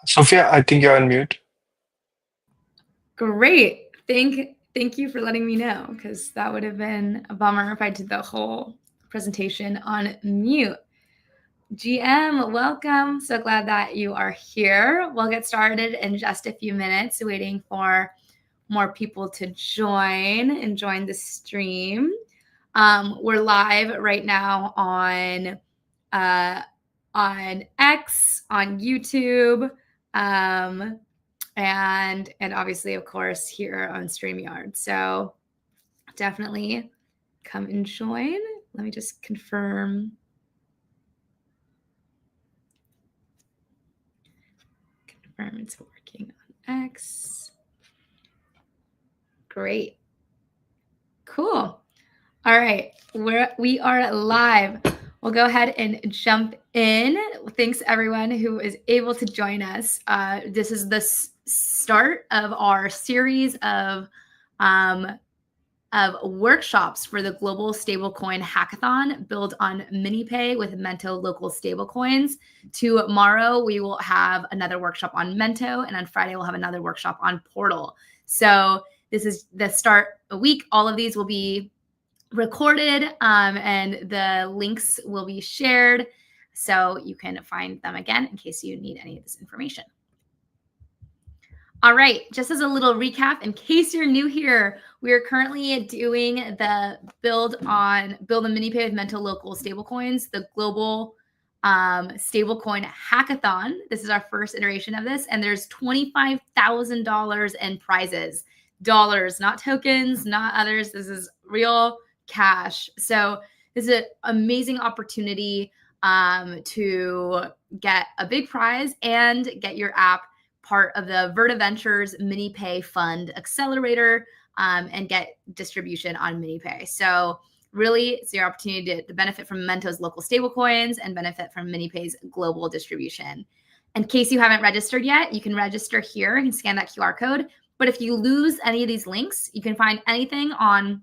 Sophia, I think you're on mute. Great. Thank you for letting me know, because that would have been a bummer if I did the whole presentation on mute. GM, welcome. So glad that you are here. We'll get started in just a few minutes, waiting for more people to join the stream. We're live right now on X, on YouTube, and obviously, of course, here on StreamYard. So definitely come and join. Let me just confirm. Confirm it's working on X. Great. Cool. All right, we are live. We'll go ahead and jump in. Thanks everyone who is able to join us. This is the start of our series of workshops for the Global Stablecoin Hackathon, built on MiniPay with Mento local stablecoins. Tomorrow we will have another workshop on Mento, and on Friday we'll have another workshop on Portal. So this is the start of the week. All of these will be recorded, and the links will be shared, so you can find them again in case you need any of this information. All right, just as a little recap, in case you're new here, we are currently doing the build a MiniPay with Mento local stablecoins, the global stablecoin hackathon. This is our first iteration of this, and there's $25,000 in prizes. Dollars, not tokens, not others. This is real cash. So this is an amazing opportunity to get a big prize and get your app part of the Verta Ventures MiniPay Fund Accelerator, and get distribution on MiniPay. So really, it's your opportunity to benefit from Mento's local stablecoins and benefit from MiniPay's global distribution. In case you haven't registered yet, you can register here and scan that QR code. But if you lose any of these links, you can find anything on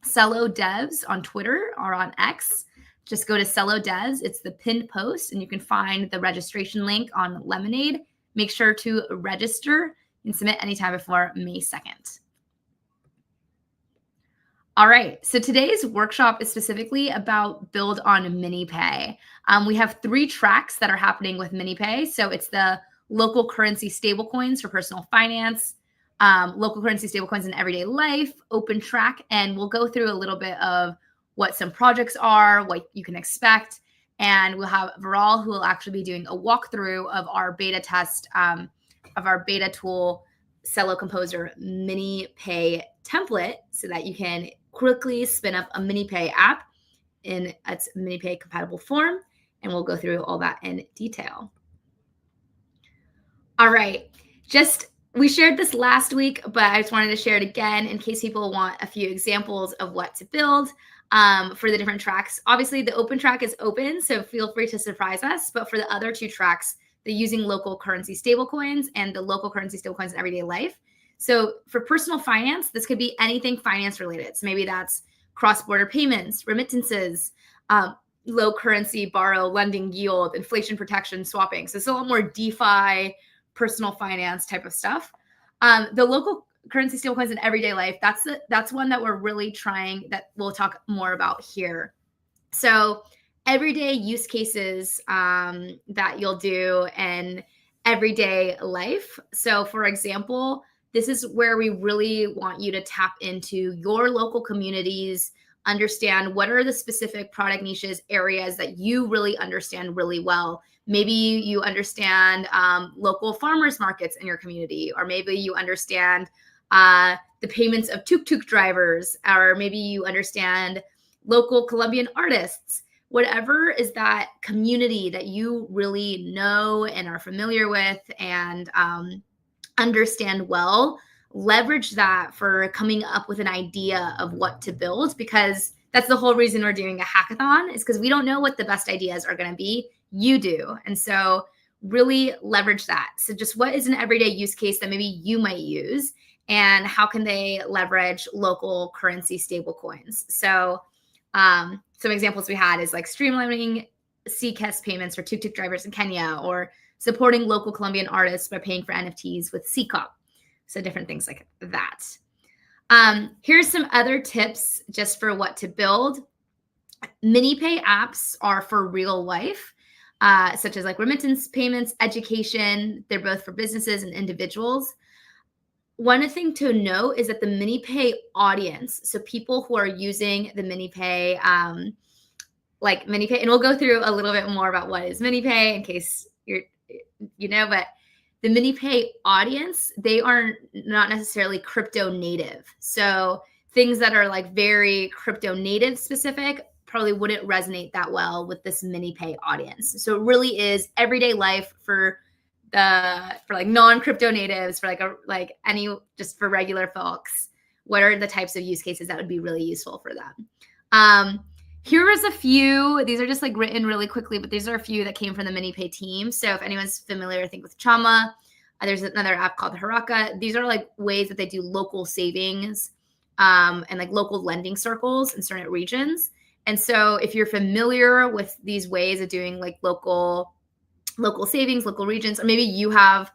Cello Devs on Twitter or on X. Just go to Cello Devs. It's the pinned post, and you can find the registration link on Lemonade. Make sure to register and submit anytime before May 2nd. All right, so today's workshop is specifically about build on MiniPay. We have 3 tracks that are happening with MiniPay. So it's the local currency stablecoins for personal finance, local currency stablecoins in everyday life, open track, and we'll go through a little bit of what some projects are, what you can expect, and we'll have Viral, who will actually be doing a walkthrough of our beta test of our beta tool, Cello Composer MiniPay template, so that you can quickly spin up a MiniPay app in its MiniPay compatible form, and we'll go through all that in detail. All right, we shared this last week, but I just wanted to share it again in case people want a few examples of what to build for the different tracks. Obviously, the open track is open, so feel free to surprise us. But for the other 2 tracks, the using local currency stablecoins and the local currency stablecoins in everyday life. So for personal finance, this could be anything finance related. So maybe that's cross-border payments, remittances, low currency, borrow, lending yield, inflation protection, swapping. So it's a lot more DeFi, personal finance type of stuff. The local currency stablecoins in everyday life, that's one that we're really trying, that we'll talk more about here. So everyday use cases that you'll do in everyday life. So for example, this is where we really want you to tap into your local communities, understand what are the specific product niches, areas that you really understand really well. Maybe you understand local farmers markets in your community, or maybe you understand the payments of tuk-tuk drivers, or maybe you understand local Colombian artists. Whatever is that community that you really know and are familiar with and understand well, leverage that for coming up with an idea of what to build, because that's the whole reason we're doing a hackathon, is because we don't know what the best ideas are going to be. You do. And so really leverage that. So just what is an everyday use case that maybe you might use, and how can they leverage local currency stablecoins? So some examples we had is like streamlining CCAS payments for tuk-tuk drivers in Kenya, or supporting local Colombian artists by paying for NFTs with CCOP. So different things like that. Here's some other tips just for what to build. MiniPay apps are for real life, such as like remittance payments, education. They're both for businesses and individuals. One thing to note is that the MiniPay audience, so people who are using the MiniPay, like MiniPay, and we'll go through a little bit more about what is MiniPay in case you're, but the MiniPay audience, they are not necessarily crypto native. So things that are like very crypto native specific probably wouldn't resonate that well with this MiniPay audience. So it really is everyday life for like non-crypto natives, for just for regular folks. What are the types of use cases that would be really useful for them? Here is a few. These are just like written really quickly, but these are a few that came from the MiniPay team. So if anyone's familiar, I think with Chama, there's another app called Haraka. These are like ways that they do local savings and like local lending circles in certain regions. And so if you're familiar with these ways of doing like local savings, local regions, or maybe you have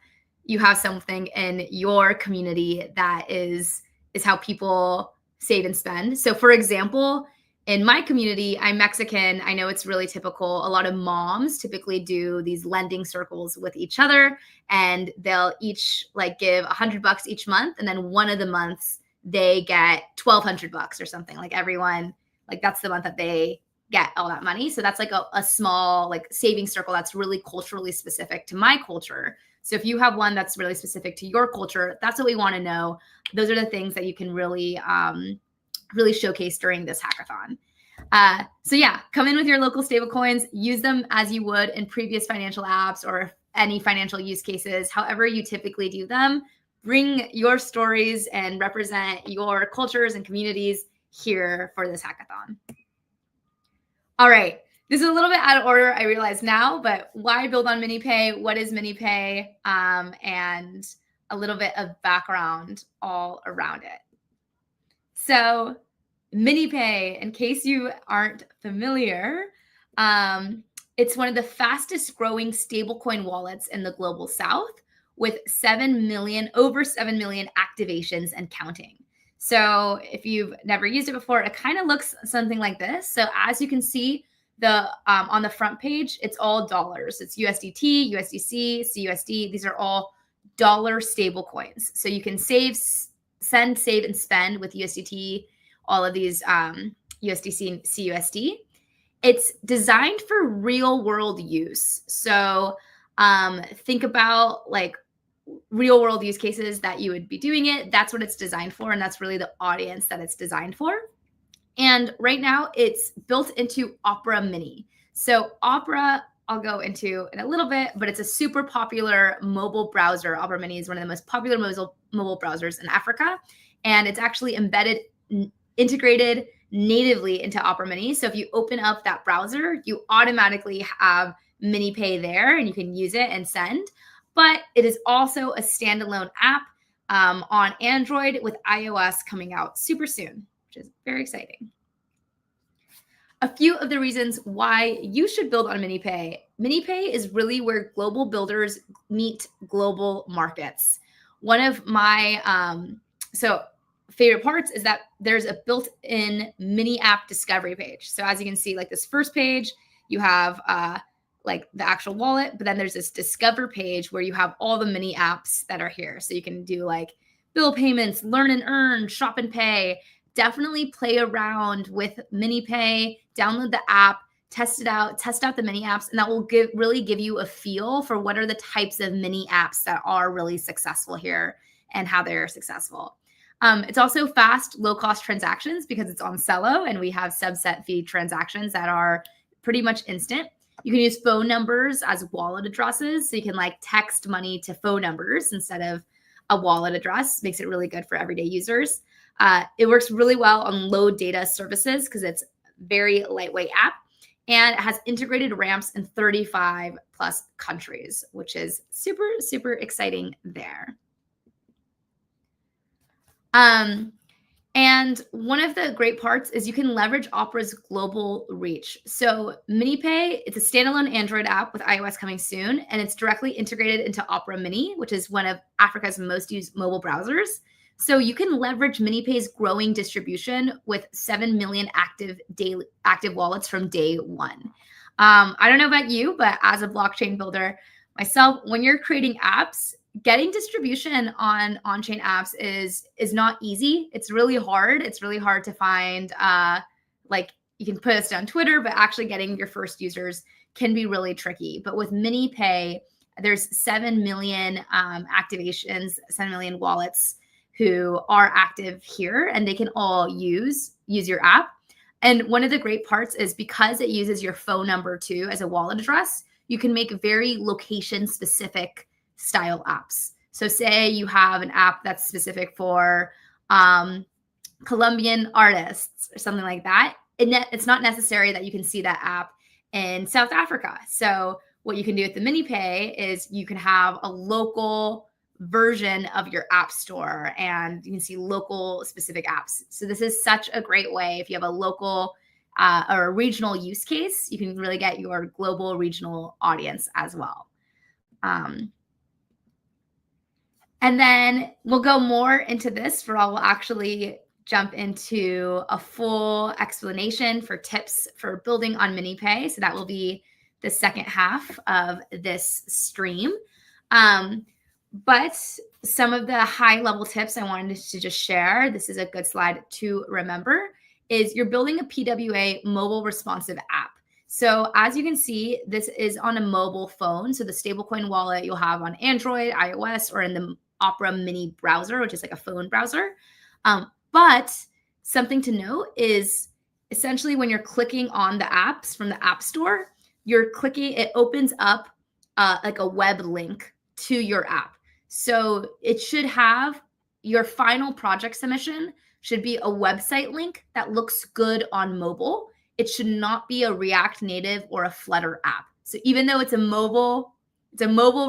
something in your community that is how people save and spend. So for example, in my community, I'm Mexican. I know it's really typical. A lot of moms typically do these lending circles with each other, and they'll each like give $100 each month. And then one of the months they get $1,200 or something. Like everyone, like that's the month that they get all that money. So that's like a small like saving circle that's really culturally specific to my culture. So if you have one that's really specific to your culture, that's what we want to know. Those are the things that you can really showcase during this hackathon. So yeah, come in with your local stablecoins, use them as you would in previous financial apps or any financial use cases, however you typically do them. Bring your stories and represent your cultures and communities here for this hackathon. All right, this is a little bit out of order, I realize now, but why build on MiniPay? What is MiniPay? And a little bit of background all around it. So MiniPay, in case you aren't familiar, it's one of the fastest growing stablecoin wallets in the global South, with over 7 million activations and counting. So if you've never used it before, it kind of looks something like this. So as you can see, on the front page, it's all dollars. It's USDT, USDC, CUSD. These are all dollar stable coins. So you can send, save, and spend with USDT, all of these USDC and CUSD. It's designed for real world use. So think about like real world use cases that you would be doing it. That's what it's designed for. And that's really the audience that it's designed for. And right now it's built into Opera Mini. So Opera, I'll go into in a little bit, but it's a super popular mobile browser. Opera Mini is one of the most popular mobile browsers in Africa. And it's actually integrated natively into Opera Mini. So if you open up that browser, you automatically have MiniPay there and you can use it and send. But it is also a standalone app on Android, with iOS coming out super soon, which is very exciting. A few of the reasons why you should build on MiniPay. MiniPay is really where global builders meet global markets. One of my favorite parts is that there's a built-in mini app discovery page. So as you can see, like this first page, you have like the actual wallet, but then there's this discover page where you have all the mini apps that are here. So you can do like bill payments, learn and earn, shop and pay. Definitely play around with MiniPay, download the app, test it out, test out the mini apps, and that will really give you a feel for what are the types of mini apps that are really successful here and how they're successful. It's also fast, low-cost transactions because it's on Cello, and we have subset fee transactions that are pretty much instant. You can use phone numbers as wallet addresses, so you can like text money to phone numbers instead of a wallet address. Makes it really good for everyday users. It works really well on low data services because it's very lightweight app, and it has integrated ramps in 35 plus countries, which is super, super exciting there. And one of the great parts is you can leverage Opera's global reach. So MiniPay, it's a standalone Android app with iOS coming soon, and it's directly integrated into Opera Mini, which is one of Africa's most used mobile browsers. So you can leverage MiniPay's growing distribution with 7 million active wallets from day one. I don't know about you, but as a blockchain builder myself, when you're creating apps, getting distribution on-chain apps is not easy. It's really hard. It's really hard to find like you can post on Twitter, but actually getting your first users can be really tricky. But with MiniPay, there's 7 million activations, 7 million wallets who are active here, and they can all use your app. And one of the great parts is because it uses your phone number too as a wallet address, you can make very location specific style apps. So say you have an app that's specific for Colombian artists or something like that. It's not necessary that you can see that app in South Africa. So what you can do with the MiniPay is you can have a local version of your app store and you can see local specific apps. So this is such a great way if you have a local or a regional use case, you can really get your global regional audience as well. And then we'll go more into this where I'll actually jump into a full explanation for tips for building on MiniPay. So that will be the second half of this stream. But some of the high level tips I wanted to just share, this is a good slide to remember, is you're building a PWA mobile responsive app. So as you can see, this is on a mobile phone. So the stablecoin wallet you'll have on Android, iOS, or in the Opera Mini browser, which is like a phone browser. But something to note is essentially when you're clicking on the apps from the App Store, you're clicking, it opens up like a web link to your app. So it should have your final project submission should be a website link that looks good on mobile. It should not be a React Native or a Flutter app. So even though it's a mobile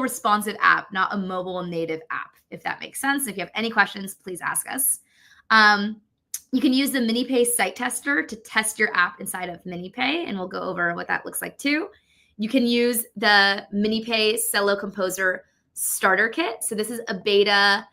responsive app, not a mobile native app, if that makes sense. If you have any questions, please ask us. You can use the MiniPay site tester to test your app inside of MiniPay, and we'll go over what that looks like too. You can use the MiniPay Cello Composer starter kit. So this is a beta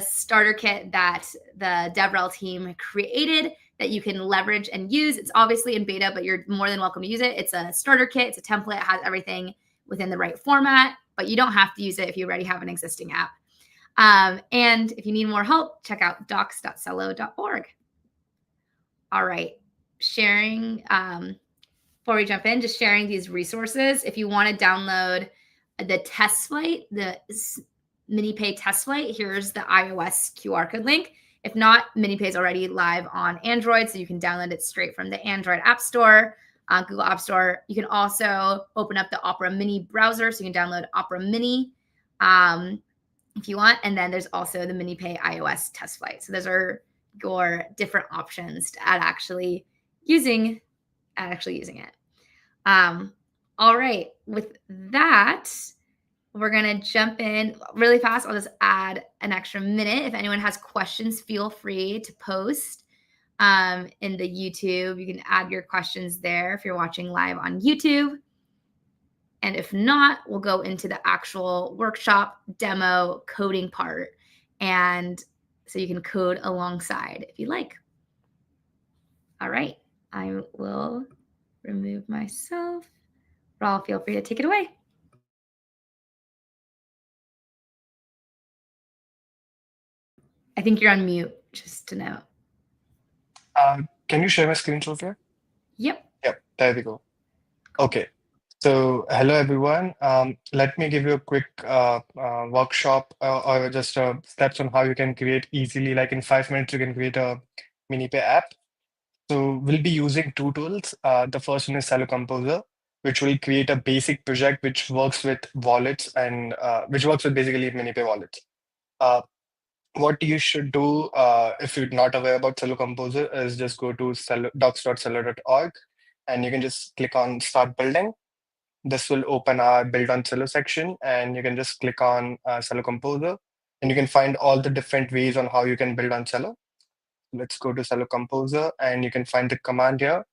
starter kit that the DevRel team created that you can leverage and use. It's obviously in beta, but you're more than welcome to use it. It's a starter kit. It's a template. It has everything within the right format, but you don't have to use it if you already have an existing app. And if you need more help, check out docs.cello.org. All right, sharing, before we jump in, just sharing these resources. If you want to download the test flight, the MiniPay test flight, here's the iOS QR code link. If not, MiniPay is already live on Android, so you can download it straight from the Android App Store, Google App Store. You can also open up the Opera Mini browser, so you can download Opera Mini if you want. And then there's also the MiniPay iOS test flight. So those are your different options at actually using it. All right, with that, we're going to jump in really fast. I'll just add an extra minute. If anyone has questions, feel free to post in the YouTube. You can add your questions there if you're watching live on YouTube. And if not, we'll go into the actual workshop demo coding part. And so you can code alongside if you like. All right, I will remove myself. Raul, feel free to take it away. I think you're on mute, just to know. Can you share my screen, Sophia? Yep. Yep, there we go. Okay. So, hello everyone. Let me give you a quick workshop or just steps on how you can create easily, like in 5 minutes, you can create a MiniPay app. So, we'll be using two tools. The first one is Cello Composer, which will create a basic project which works with wallets and which works with basically MiniPay wallets. What you should do if you're not aware about Cello Composer is just go to docs.cello.org and you can just click on Start Building. This will open our Build on Cello section, and you can just click on Cello Composer. And you can find all the different ways on how you can build on Cello. Let's go to Cello Composer and you can find the command here.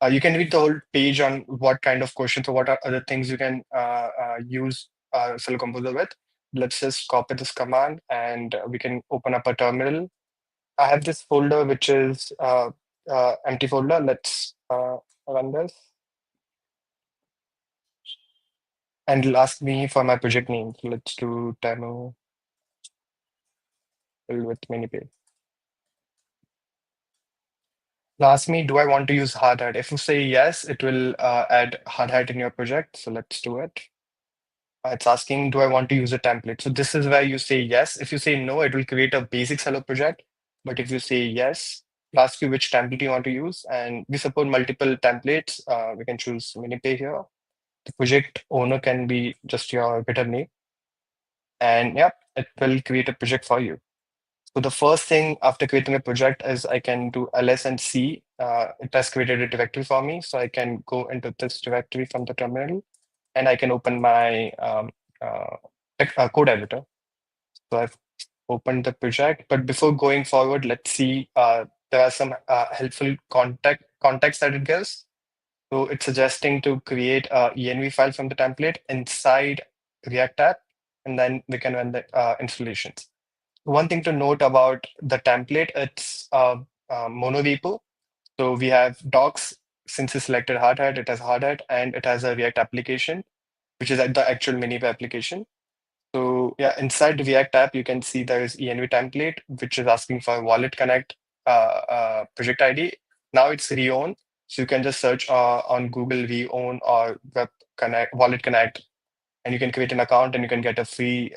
You can read the whole page on what kind of questions or what are other things you can use Cello Composer with. Let's just copy this command and we can open up a terminal. I have this folder which is empty folder. Let's run this. And it'll ask me for my project name. So let's do demo build with MiniPay. It'll ask me, do I want to use hard hat? If you say yes, it will add hard hat in your project. So let's do it. It's asking, do I want to use a template? So this is where you say yes. If you say no, it will create a basic seller project. But if you say yes, it'll ask you which template you want to use. And we support multiple templates. We can choose MiniPay here. The project owner can be just your GitHub name. And yeah, it will create a project for you. So the first thing after creating a project is I can do ls and c. It has created a directory for me. So I can go into this directory from the terminal and I can open my code editor. So I've opened the project, but before going forward, let's see, there are some helpful context that it gives. So it's suggesting to create a env file from the template inside React app, and then we can run the installations. One thing to note about the template, it's a mono repo. So we have docs. Since we selected hard hat, it has hard hat, and it has a React application, which is at the actual MiniPay application. So yeah, inside the React app, you can see there is env template, which is asking for wallet connect project ID. Now it's reown. So you can just search on Google reown or web connect wallet connect, and you can create an account and you can get a free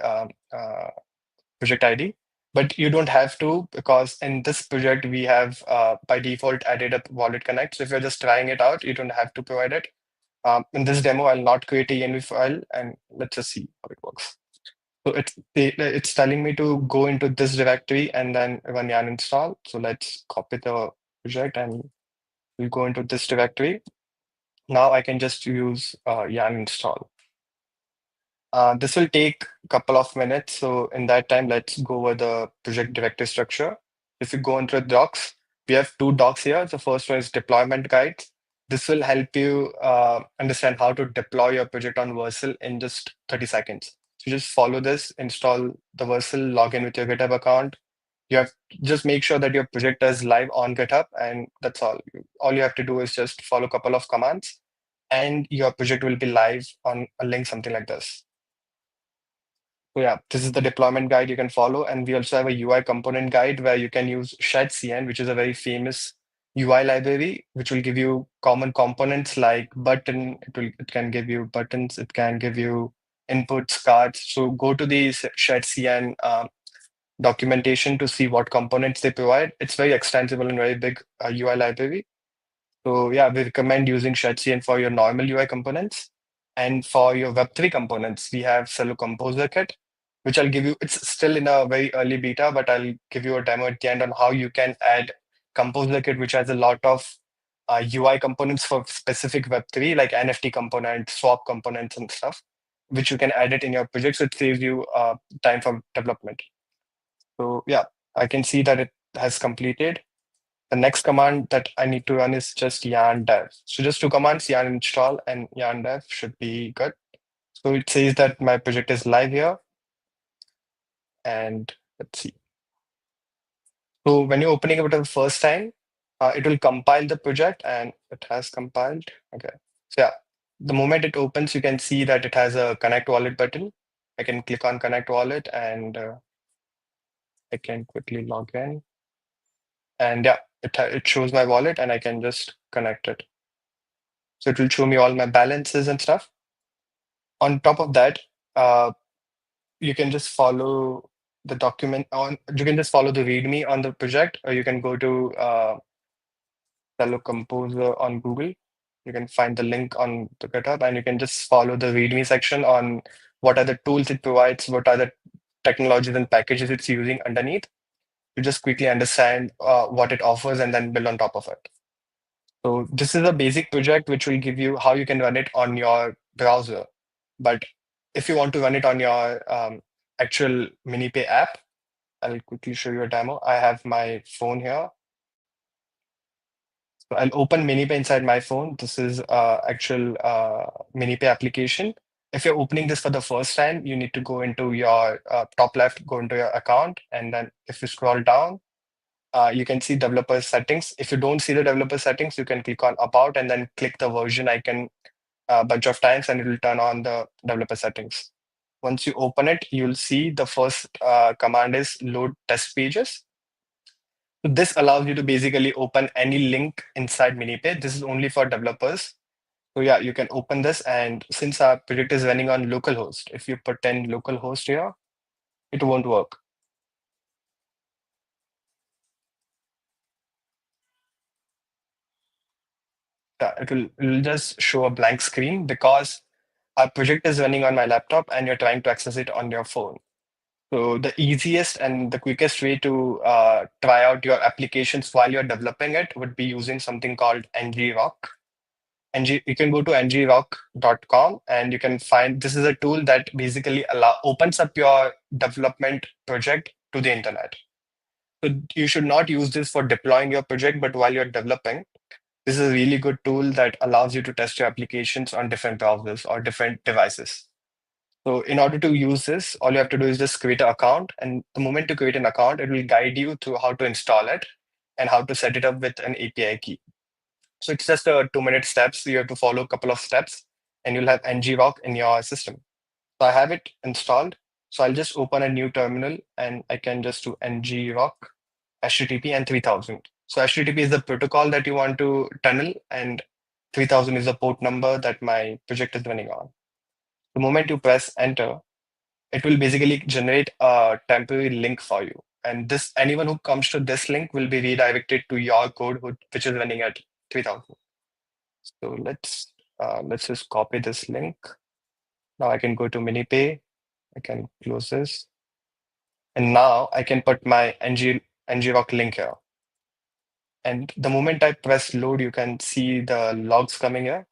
project ID. But you don't have to, because in this project we have by default added a wallet connect. So if you're just trying it out, you don't have to provide it. In this demo, I'll not create a env file, and let's just see how it works. So it's telling me to go into this directory and then run yarn install. So let's copy the project and we'll go into this directory. Now I can just use yarn install. This will take a couple of minutes. So in that time, let's go over the project directory structure. If you go into docs, we have two docs here. The first one is deployment guides. This will help you understand how to deploy your project on Vercel in just 30 seconds. So just follow this, install the Vercel, log in with your GitHub account. You have just make sure that your project is live on GitHub, and that's all. All you have to do is just follow a couple of commands, and your project will be live on a link, something like this. So yeah, this is the deployment guide you can follow. And we also have a UI component guide where you can use ShedCN, which is a very famous UI library, which will give you common components like button. It can give you buttons. It can give you inputs, cards. So go to the ShedCN documentation to see what components they provide. It's very extensible and very big UI library. So yeah, we recommend using ShedCN for your normal UI components. And for your Web3 components, we have Cello Composer Kit, which I'll give you. It's still in a very early beta, but I'll give you a demo at the end on how you can add Composer Kit, which has a lot of UI components for specific Web3, like NFT components, swap components, and stuff, which you can add it in your project. So it saves you time for development. So yeah, I can see that it has completed. The next command that I need to run is just yarn dev. So just two commands, yarn install and yarn dev should be good. So it says that my project is live here. And let's see. So when you're opening it for the first time, it will compile the project and it has compiled. Okay. So yeah, the moment it opens, you can see that it has a connect wallet button. I can click on connect wallet and I can quickly log in. And yeah, it shows my wallet and I can just connect it. So it will show me all my balances and stuff. On top of that, you can just follow the document on, you can just follow the README on the project, or you can go to Cello Composer on Google. You can find the link on the GitHub and you can just follow the README section on what are the tools it provides, what are the technologies and packages it's using underneath. You just quickly understand what it offers and then build on top of it. So this is a basic project which will give you how you can run it on your browser. But if you want to run it on your actual MiniPay app. I'll quickly show you a demo. I have my phone here. So I'll open MiniPay inside my phone. This is actual MiniPay application. If you're opening this for the first time, you need to go into your top left, go into your account, and then if you scroll down, you can see developer settings. If you don't see the developer settings, you can click on about and then click the version icon a bunch of times, and it will turn on the developer settings. Once you open it, you'll see the first command is load test pages. So this allows you to basically open any link inside MiniPay. This is only for developers. So yeah, you can open this, and since our project is running on localhost, if you put in localhost here, it won't work. Yeah, it'll just show a blank screen because our project is running on my laptop and you're trying to access it on your phone. So the easiest and the quickest way to try out your applications while you're developing it would be using something called ngrock. You can go to ngrock.com and you can find this is a tool that basically opens up your development project to the internet. So you should not use this for deploying your project, but while you're developing, this is a really good tool that allows you to test your applications on different browsers or different devices. So in order to use this, all you have to do is just create an account. And the moment you create an account, it will guide you through how to install it and how to set it up with an API key. So it's just a 2-minute steps. You have to follow a couple of steps and you'll have ngrock in your system. So I have it installed. So I'll just open a new terminal and I can just do ngrock HTTP and 3000. So HTTP is the protocol that you want to tunnel, and 3000 is the port number that my project is running on. The moment you press enter, it will basically generate a temporary link for you. And this anyone who comes to this link will be redirected to your code, which is running at 3000. So let's just copy this link. Now I can go to MiniPay. I can close this. And now I can put my ngrock link here. And the moment I press load, you can see the logs coming here.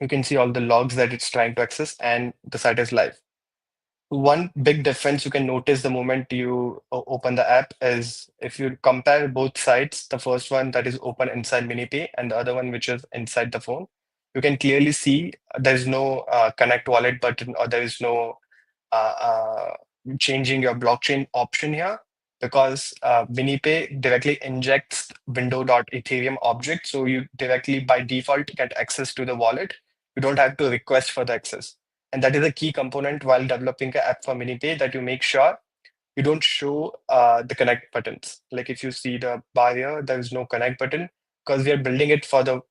You can see all the logs that it's trying to access, and the site is live. One big difference you can notice the moment you open the app is if you compare both sites, the first one that is open inside MiniPay and the other one which is inside the phone, you can clearly see there's no connect wallet button, or there is no uh, uh, changing your blockchain option here, because MiniPay directly injects window.ethereum object. So you directly by default get access to the wallet. You don't have to request for the access. And that is a key component while developing an app for MiniPay, that you make sure you don't show the connect buttons. Like if you see the bar here, there is no connect button because we are building it for the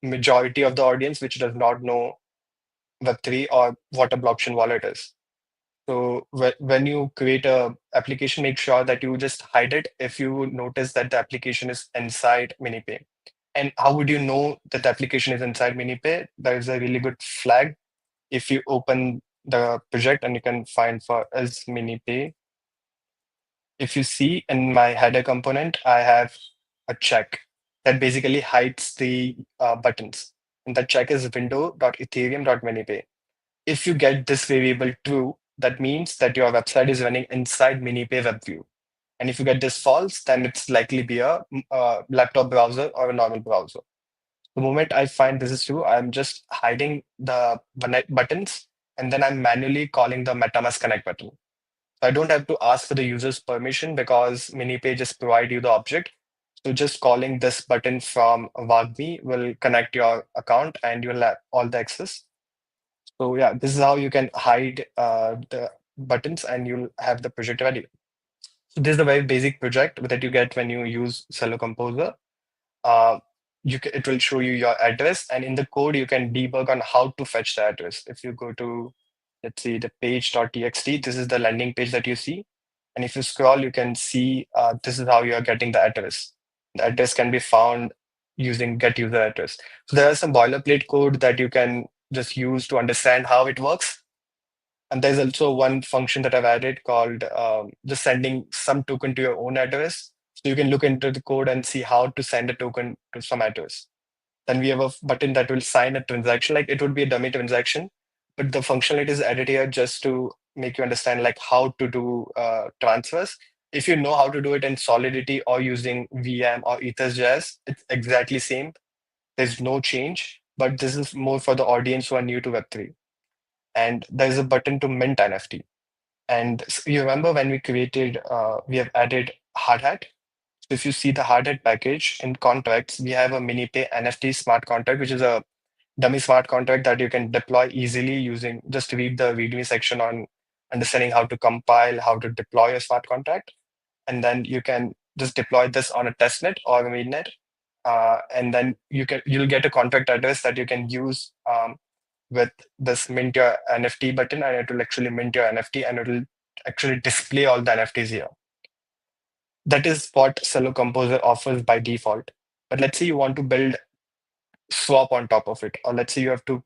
majority of the audience which does not know Web3 or what a blockchain wallet is. So when you create a application, make sure that you just hide it if you notice that the application is inside MiniPay. And how would you know that the application is inside MiniPay? There is a really good flag. If you open the project and you can find for is MiniPay. If you see in my header component, I have a check that basically hides the buttons. And that check is window.ethereum.minipay. If you get this variable true, that means that your website is running inside MiniPay WebView. And if you get this false, then it's likely be a laptop browser or a normal browser. The moment I find this is true, I'm just hiding the buttons, and then I'm manually calling the MetaMask connect button. So I don't have to ask for the user's permission because MiniPay just provide you the object. So just calling this button from WAGMI will connect your account and you'll have all the access. So yeah, this is how you can hide the buttons and you'll have the project ready. So this is the very basic project that you get when you use Cello Composer. Uh, it will show you your address, and in the code you can debug on how to fetch the address. If you go to, let's see, the page.txt, this is the landing page that you see. And if you scroll, you can see this is how you are getting the address. The address can be found using get user address. So there are some boilerplate code that you can just use to understand how it works. And there's also one function that I've added called just sending some token to your own address. So you can look into the code and see how to send a token to some address. Then we have a button that will sign a transaction, like it would be a dummy transaction, but the functionality is added here just to make you understand like how to do transfers. If you know how to do it in Solidity or using VM or Ethers.js, it's exactly same. There's no change, but this is more for the audience who are new to Web3. And there's a button to mint NFT. And you remember when we have added hard hat. So if you see the hard hat package in contracts, we have a MiniPay NFT smart contract, which is a dummy smart contract that you can deploy easily using just read the README section on understanding how to compile, how to deploy a smart contract. And then you can just deploy this on a testnet or a mainnet. And then you'll get a contract address that you can use with this mint your NFT button, and it will actually mint your NFT and it will actually display all the NFTs here. That is what Cello Composer offers by default. But let's say you want to build swap on top of it, or let's say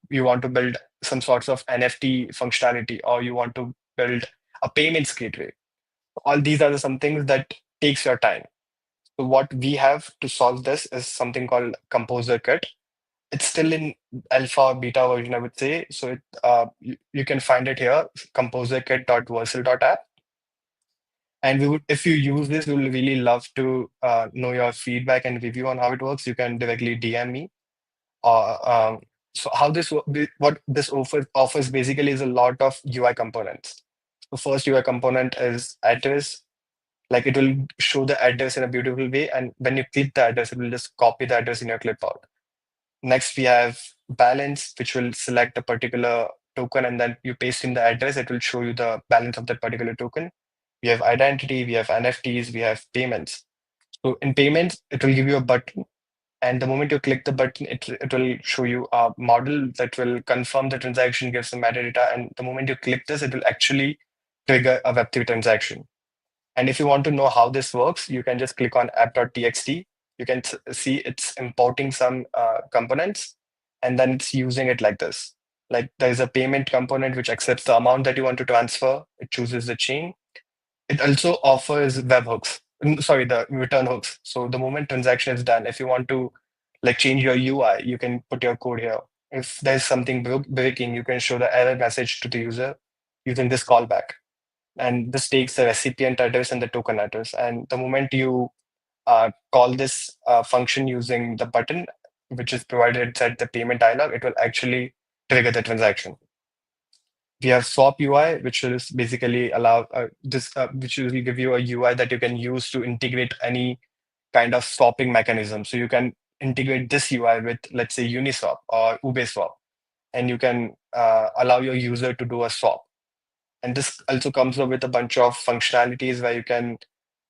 you want to build some sorts of NFT functionality, or you want to build a payments gateway. All these are some things that takes your time. So what we have to solve this is something called Composer Kit. It's still in alpha or beta version, I would say. So you can find it here, composerkit.versal.app. And if you use this, we will really love to know your feedback and review on how it works. You can directly DM me. So what this offers basically is a lot of UI components. The first UI component is address. Like it will show the address in a beautiful way, and when you click the address, it will just copy the address in your clipboard. Next, we have balance, which will select a particular token, and then you paste in the address, it will show you the balance of that particular token. We have identity, we have NFTs, we have payments. So in payments, it will give you a button, and the moment you click the button, it will show you a model that will confirm the transaction, give some metadata, and the moment you click this, it will actually trigger a Web3 transaction. And if you want to know how this works, you can just click on app.txt. You can see it's importing some components, and then it's using it like this. Like there's a payment component which accepts the amount that you want to transfer. It chooses the chain. It also offers webhooks. Sorry, the return hooks. So the moment transaction is done, if you want to like change your UI, you can put your code here. If there's something breaking, you can show the error message to the user using this callback. And this takes the recipient address and the token address. And the moment you call this function using the button, which is provided inside the payment dialog, it will actually trigger the transaction. We have swap UI, which is basically which will give you a UI that you can use to integrate any kind of swapping mechanism. So you can integrate this UI with, let's say, Uniswap or Ubeswap, and you can allow your user to do a swap. And this also comes up with a bunch of functionalities where you can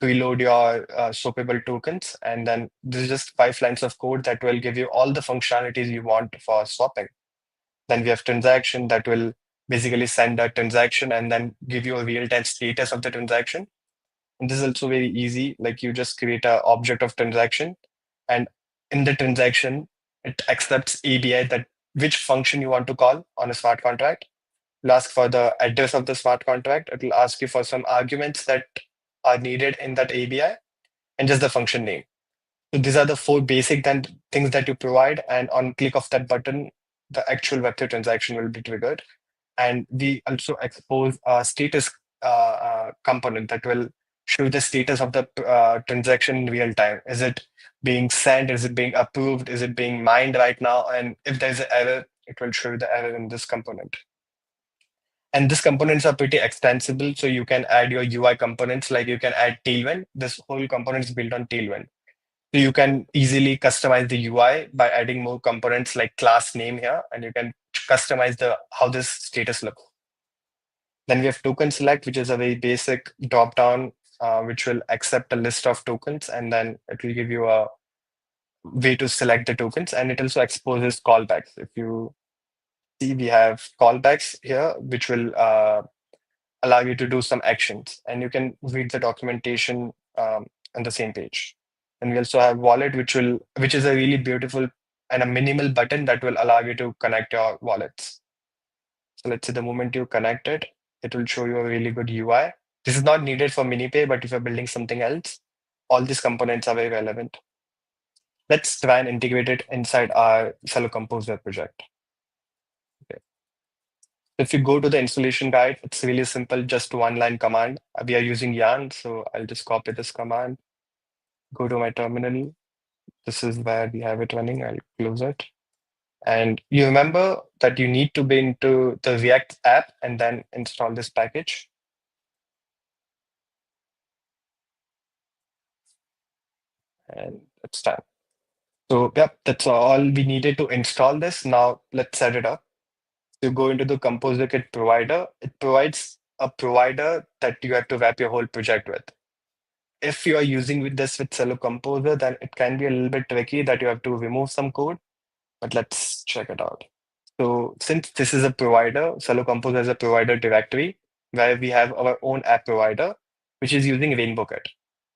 preload your swappable tokens. And then this is just 5 lines of code that will give you all the functionalities you want for swapping. Then we have transaction that will basically send a transaction and then give you a real-time status of the transaction. And this is also very easy. Like you just create an object of transaction, and in the transaction, it accepts ABI that which function you want to call on a smart contract. It'll ask for the address of the smart contract. It will ask you for some arguments that are needed in that ABI and just the function name. So these are the 4 basic things that you provide. And on click of that button, the actual Web3 transaction will be triggered. And we also expose a status component that will show the status of the transaction in real time. Is it being sent? Is it being approved? Is it being mined right now? And if there's an error, it will show the error in this component. And these components are pretty extensible. So you can add your UI components, like you can add Tailwind. This whole component is built on Tailwind. So you can easily customize the UI by adding more components like class name here, and you can customize how this status looks. Then we have token select, which is a very basic drop down, which will accept a list of tokens, and then it will give you a way to select the tokens. And it also exposes callbacks. If you see, we have callbacks here, which will allow you to do some actions, and you can read the documentation on the same page. And we also have wallet, which is a really beautiful and a minimal button that will allow you to connect your wallets. So let's say the moment you connect it, it will show you a really good UI. This is not needed for MiniPay, but if you're building something else, all these components are very relevant. Let's try and integrate it inside our Cello Composer project. Okay. If you go to the installation guide, it's really simple, just one line command. We are using yarn, so I'll just copy this command, go to my terminal. This is where we have it running. I'll close it. And you remember that you need to be into the React app and then install this package. And it's done. So, yep, that's all we needed to install this. Now let's set it up. You go into the Composer Kit provider. It provides a provider that you have to wrap your whole project with. If you are using with this with Cello Composer, then it can be a little bit tricky that you have to remove some code, but let's check it out. So since this is a provider, Cello Composer is a provider directory where we have our own app provider, which is using Rainbow Kit.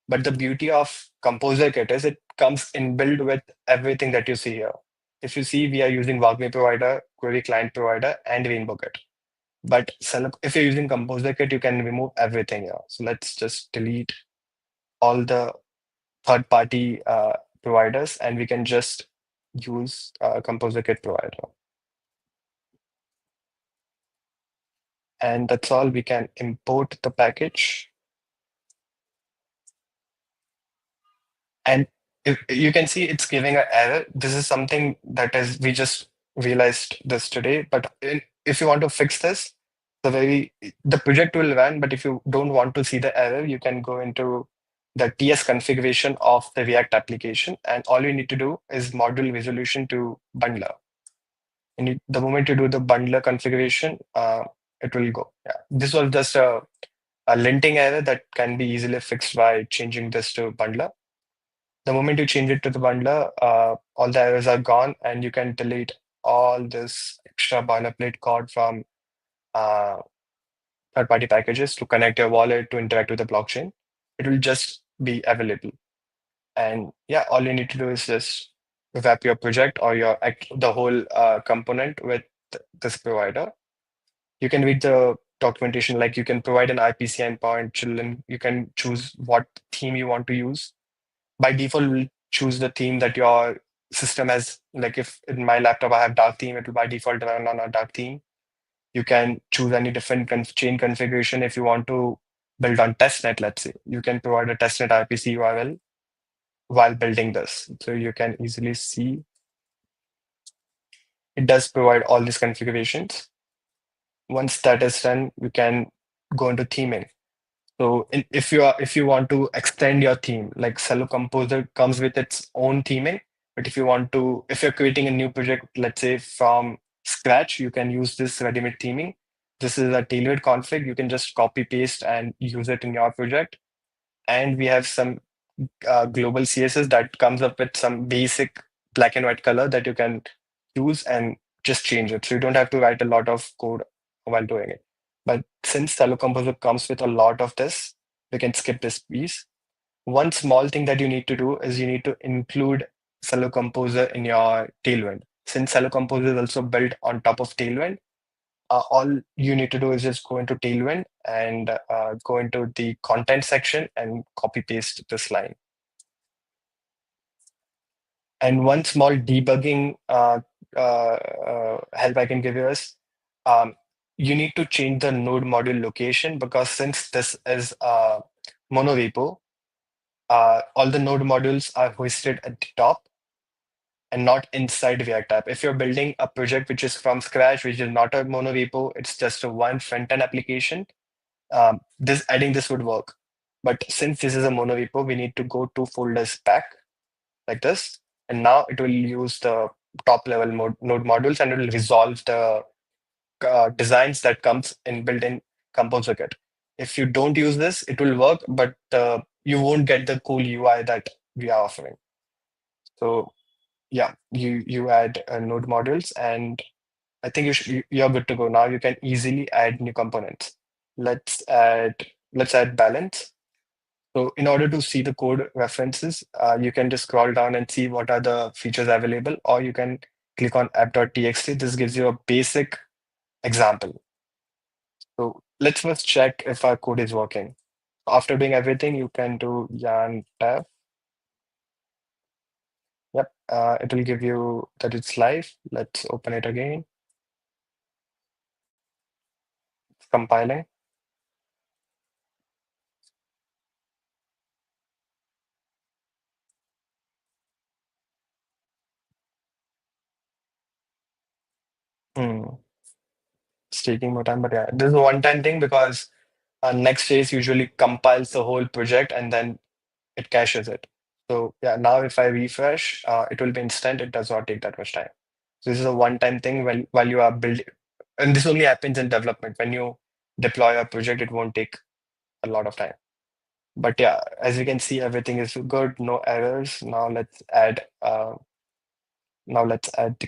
But the beauty of Composer Kit is it comes inbuilt with everything that you see here. If you see, we are using WAGMI provider, Query Client provider, and Rainbow Kit. But if you're using Composer Kit, you can remove everything here. So let's just delete all the third-party providers, and we can just use Composer Kit provider. And that's all. We can import the package. And if you can see it's giving an error. This is something that is, we just realized this today. But if you want to fix this, the project will run, but if you don't want to see the error, you can go into the TS configuration of the React application. And all you need to do is module resolution to bundler. And the moment you do the bundler configuration, it will go. Yeah. This was just a linting error that can be easily fixed by changing this to bundler. The moment you change it to the bundler, all the errors are gone, and you can delete all this extra boilerplate code from uh, third-party packages to connect your wallet to interact with the blockchain. It will just be available. And yeah, all you need to do is just wrap your project or the whole component with this provider. You can read the documentation, like you can provide an IPC endpoint, children, you can choose what theme you want to use. By default, we'll choose the theme that your system has. Like if in my laptop I have dark theme, it will by default run on a dark theme. You can choose any different chain configuration. If you want to build on testnet, let's say, you can provide a testnet IPC URL while building this. So you can easily see it does provide all these configurations. Once that is done, you can go into theming. So if you want to extend your theme, like Cello Composer comes with its own theming, but if you're creating a new project, let's say from scratch, you can use this ready-made theming. This is a tailored config. You can just copy paste and use it in your project. And we have some global CSS that comes up with some basic black and white color that you can use and just change it. So you don't have to write a lot of code while doing it. But since Cello Composer comes with a lot of this, we can skip this piece. One small thing that you need to do is you need to include Cello Composer in your Tailwind. Since Cello Composer is also built on top of Tailwind, all you need to do is just go into Tailwind and go into the content section and copy paste this line. And one small debugging help I can give you is you need to change the node module location, because since this is a monorepo, all the node modules are hoisted at the top and not inside React app. If you're building a project which is from scratch, which is not a monorepo, it's just a one front-end application, adding this would work. But since this is a monorepo, we need to go 2 folders back like this. And now it will use the top level node modules, and it will resolve the designs that comes in built-in Composer Kit. If you don't use this, it will work, but you won't get the cool UI that we are offering. So yeah, you add node modules, and I think you're good to go now. You can easily add new components. Let's add balance. So in order to see the code references, you can just scroll down and see what are the features available, or you can click on app.txt. This gives you a basic example. So let's first check if our code is working. After doing everything, you can do yarn tab. Yep, it will give you that it's live. Let's open it again. compiling. Hmm. It's taking more time, but yeah, this is a one-time thing because next phase usually compiles the whole project and then it caches it. So yeah, now if I refresh, it will be instant. It does not take that much time. So this is a one-time thing while you are building, and this only happens in development. When you deploy a project, it won't take a lot of time. But yeah, as you can see, everything is good, no errors. Now let's add the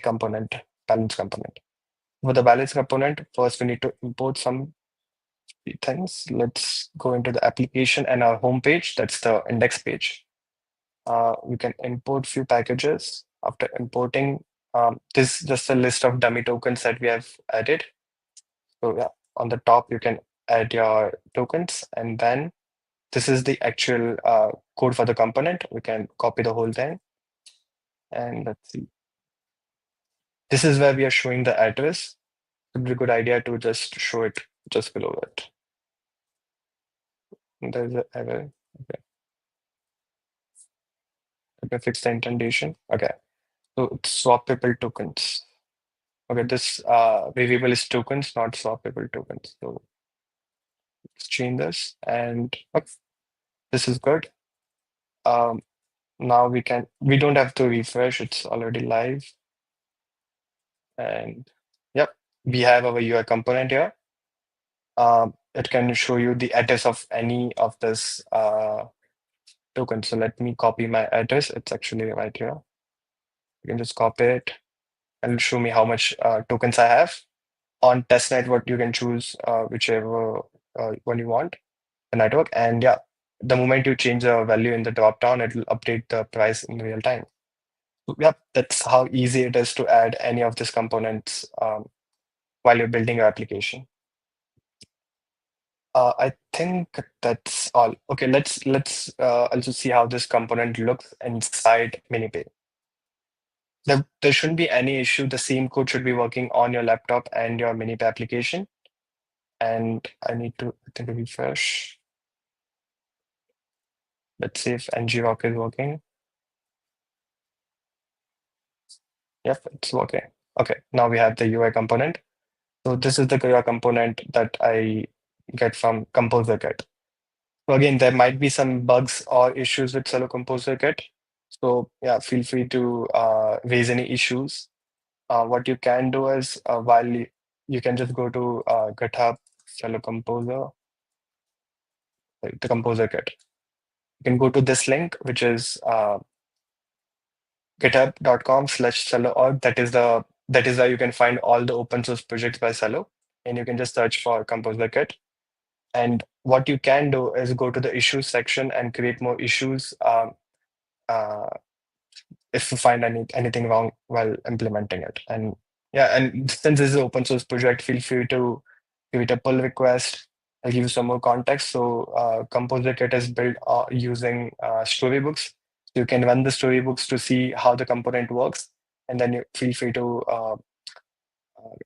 component, balance component. For the balance component, first we need to import some things. Let's go into the application and our home page. That's the index page. We can import few packages. After importing, this is just a list of dummy tokens that we have added. So yeah, on the top you can add your tokens, and then this is the actual code for the component. We can copy the whole thing, and let's see. This is where we are showing the address. It would be a good idea to just show it just below it. There's a error. Okay, let me fix the indentation. Okay, so it's swappable tokens. Okay, this variable is tokens, not swappable tokens. So let's change this, and okay, this is good. Um, Now we don't have to refresh, it's already live. And yep, we have our UI component here. It can show you the address of any of this token. So let me copy my address. It's actually right here. You can just copy it and show me how much tokens I have. On test network, you can choose whichever one you want, the network. And yeah, the moment you change the value in the drop down, it will update the price in real time. So, yep, that's how easy it is to add any of these components while you're building your application. I think that's all. Okay, let's also see how this component looks inside MiniPay. There shouldn't be any issue. The same code should be working on your laptop and your MiniPay application. And I need to, I think, refresh. Let's see if ngrok is working. Yep, it's working. Okay, now we have the UI component. So this is the UI component that I get from Composer Kit. So again, there might be some bugs or issues with Cello Composer Kit. So yeah, feel free to raise any issues. What you can do is you can just go to GitHub Cello Composer, like the Composer Kit. You can go to this link, which is github.com/cello.org. That is where you can find all the open source projects by Cello, and you can just search for Composer Kit. And what you can do is go to the issues section and create more issues uh, if you find anything wrong while implementing it. And yeah, and since this is an open source project, feel free to give it a pull request. I'll give you some more context. So Composer Kit is built using storybooks. So you can run the storybooks to see how the component works, and then you feel free to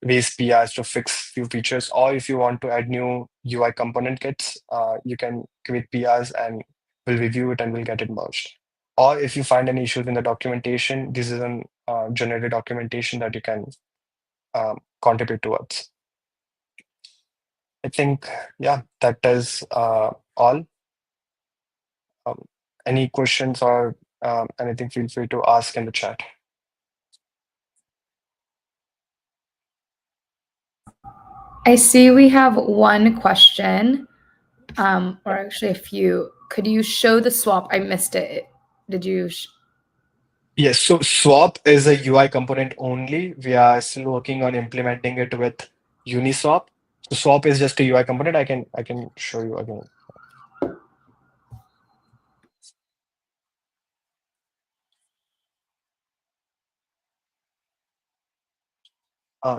raise PRs to fix few features, or if you want to add new UI component kits, you can create PRs and we'll review it and we'll get it merged. Or if you find any issues in the documentation, this is an generated documentation that you can contribute towards. I think, yeah, that is all. Um, any questions or anything, feel free to ask in the chat. I see we have one question, or actually a few. Could you show the swap? I missed it. Did you? Yes, so Swap is a UI component only. We are still working on implementing it with Uniswap. So Swap is just a UI component. I can show you again.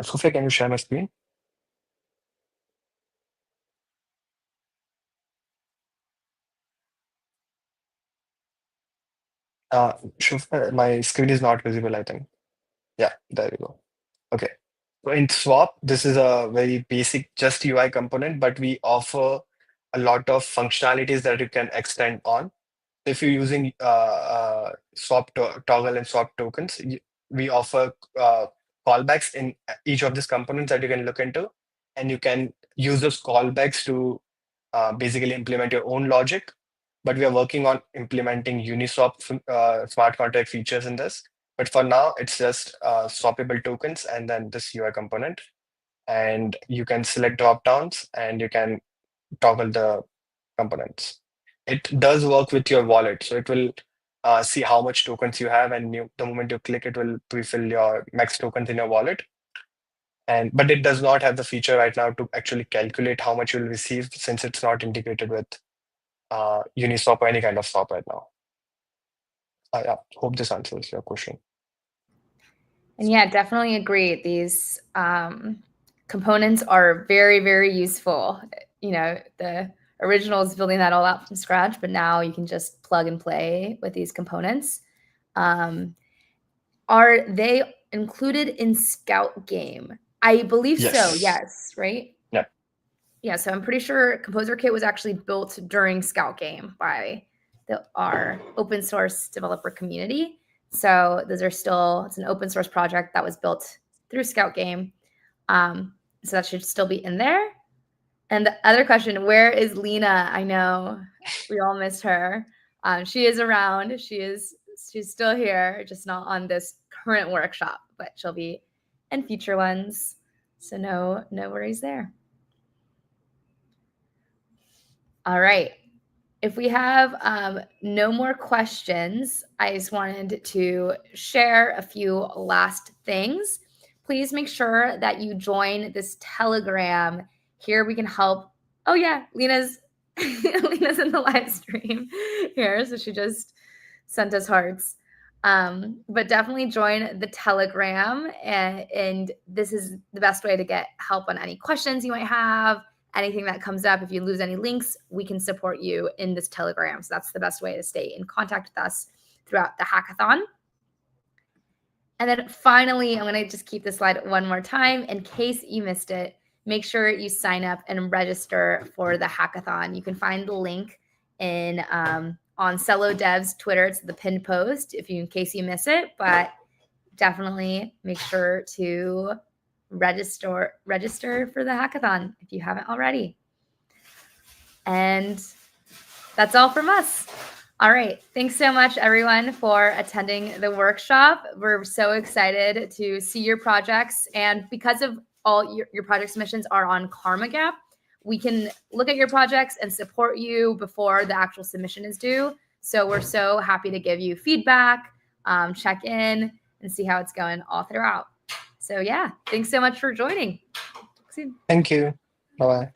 Sophia, can you share my screen? My screen is not visible, I think. Yeah, there we go. Okay. So in Swap, this is a very basic just UI component, but we offer a lot of functionalities that you can extend on. If you're using toggle and swap tokens, we offer callbacks in each of these components that you can look into, and you can use those callbacks to basically implement your own logic. But we are working on implementing Uniswap smart contract features in this. But for now, it's just swappable tokens and then this UI component. And you can select drop downs and you can toggle the components. It does work with your wallet, so it will see how much tokens you have, and the moment you click, it will pre-fill your max tokens in your wallet. And but it does not have the feature right now to actually calculate how much you'll receive since it's not integrated with Uniswap or any kind of swap right now. Yeah, hope this answers your question. And yeah, definitely agree. These components are very, very useful. You know, the original is building that all out from scratch, but now you can just plug and play with these components. Are they included in Scout Game? I believe so. Yes, right? Yeah. Yeah, so I'm pretty sure Composer Kit was actually built during Scout Game by our open source developer community. So those are still, it's an open source project that was built through Scout Game. So that should still be in there. And the other question, where is Lena? I know we all missed her. She is around. She's still here, just not on this current workshop, but she'll be in future ones. So no worries there. All right. If we have no more questions, I just wanted to share a few last things. Please make sure that you join this Telegram. Here we can help. Oh yeah, Lena's Lena's in the live stream here, so she just sent us hearts. But definitely join the Telegram, and this is the best way to get help on any questions you might have. Anything that comes up, if you lose any links, we can support you in this Telegram. So that's the best way to stay in contact with us throughout the hackathon. And then finally, I'm going to just keep this slide one more time in case you missed it. Make sure you sign up and register for the hackathon. You can find the link on Cello Dev's Twitter. It's the pinned post in case you miss it, but definitely make sure to register for the hackathon if you haven't already. And that's all from us. All right. Thanks so much, everyone, for attending the workshop. We're so excited to see your projects. And because of all your project submissions are on Karma Gap, we can look at your projects and support you before the actual submission is due. So we're so happy to give you feedback, check in, and see how it's going all throughout. So yeah, thanks so much for joining. Thank you. Bye-bye.